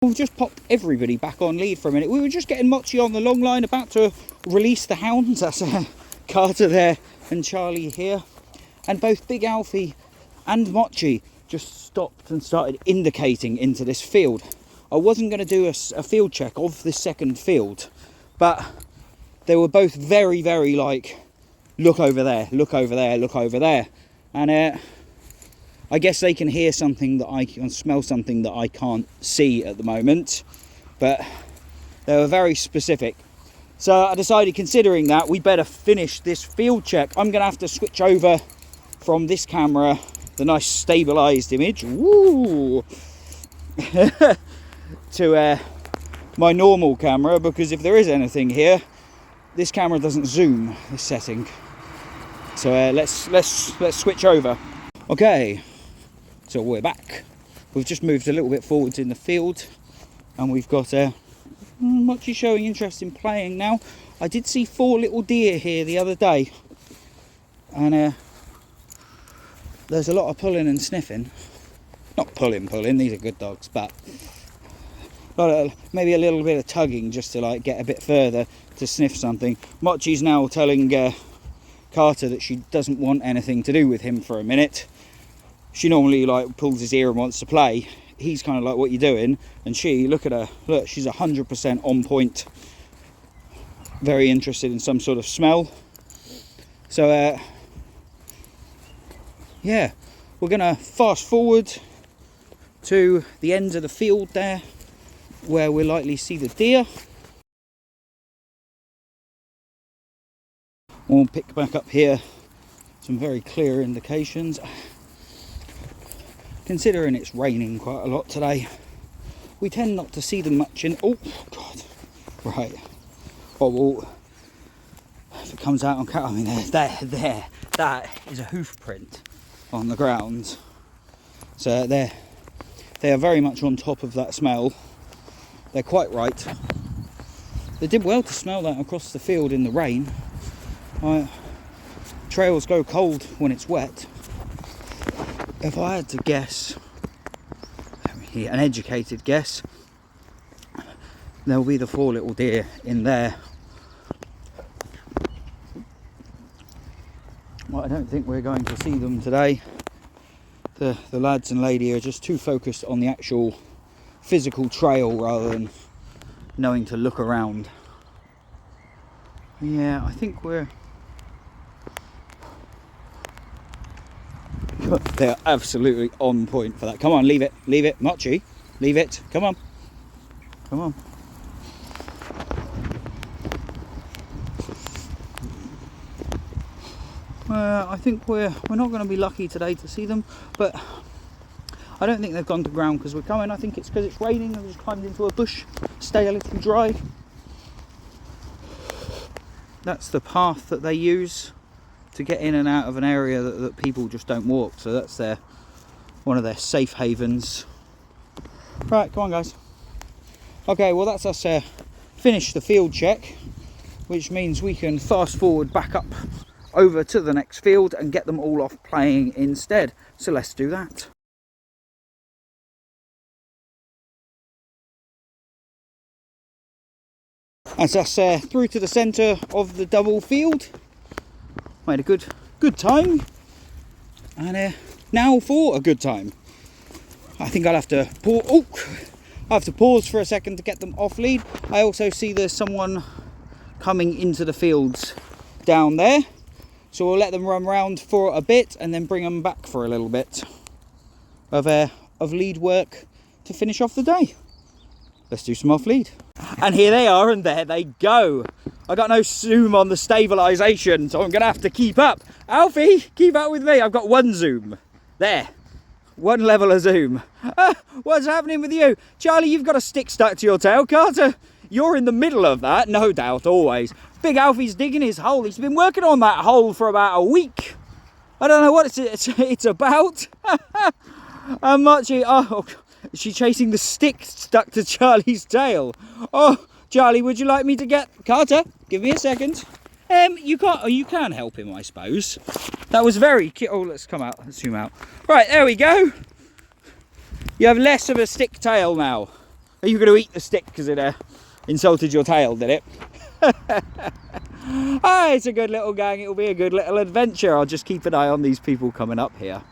We'll just pop everybody back on lead for a minute. We were just getting Mochi on the long line, about to release the hounds. That's Carter there and Charlie here. And both Big Alfie and Mochi just stopped and started indicating into this field. I wasn't going to do a field check of this second field, but they were both very, very like, look over there, look over there, look over there. And I guess they can hear something that I can smell, something that I can't see at the moment, but they were very specific. So I decided, considering that, we better finish this field check. I'm going to have to switch over from this camera, the nice stabilized image, woo, to my normal camera, because if there is anything here, this camera doesn't zoom, this setting. So let's switch over. Okay. So we're back. We've just moved a little bit forwards in the field, and we've got Mochi showing interest in playing now. I did see 4 little deer here the other day, and there's a lot of pulling and sniffing. Not pulling, these are good dogs, but maybe a little bit of tugging just to like get a bit further to sniff something. Mochi's now telling Carter that she doesn't want anything to do with him for a minute. She normally like pulls his ear and wants to play. He's kind of like, what you doing? And she, look at her, look, she's 100% on point. Very interested in some sort of smell. So yeah, we're gonna fast forward to the end of the field there, where we'll likely see the deer. We'll pick back up here some very clear indications. Considering it's raining quite a lot today, we tend not to see them much in... Oh, God. Right. Oh, well, if it comes out on camera, I mean, there. That is a hoof print on the ground. So they are very much on top of that smell. They're quite right. They did well to smell that across the field in the rain. Trails go cold when it's wet. If I had to guess, an educated guess, there'll be the 4 little deer in there. Well, I don't think we're going to see them today. The lads and lady are just too focused on the actual physical trail rather than knowing to look around. Yeah, I think they're absolutely on point for that. Come on, leave it, Mochi, leave it. Come on. I think we're not going to be lucky today to see them, but I don't think they've gone to ground because we're coming. I think it's because it's raining and we just climbed into a bush, stay a little dry. That's the path that they use to get in and out of an area that people just don't walk. So that's one of their safe havens. Right, come on guys. Okay, well that's us finished the field check, which means we can fast forward back up over to the next field and get them all off playing instead. So let's do that. That's us through to the centre of the double field. Made a good time, and now for a good time. I think I'll have to pause. Oh, I have to pause for a second to get them off lead. I also see there's someone coming into the fields down there, so we'll let them run around for a bit and then bring them back for a little bit of lead work to finish off the day. Let's do some off lead. And here they are, and there they go. I got no zoom on the stabilisation, so I'm going to have to keep up. Alfie, keep up with me. I've got 1 zoom. There. 1 level of zoom. What's happening with you? Charlie, you've got a stick stuck to your tail. Carter, you're in the middle of that, no doubt, always. Big Alfie's digging his hole. He's been working on that hole for about a week. I don't know what it's about. And Mochi, oh, is she chasing the stick stuck to Charlie's tail? Oh, Charlie, would you like me to get... Carter, give me a second. You can help him, I suppose. That was very cute. Oh, let's come out. Let's zoom out. Right, there we go. You have less of a stick tail now. Are you going to eat the stick because it insulted your tail, did it? Ah, it's a good little gang. It'll be a good little adventure. I'll just keep an eye on these people coming up here.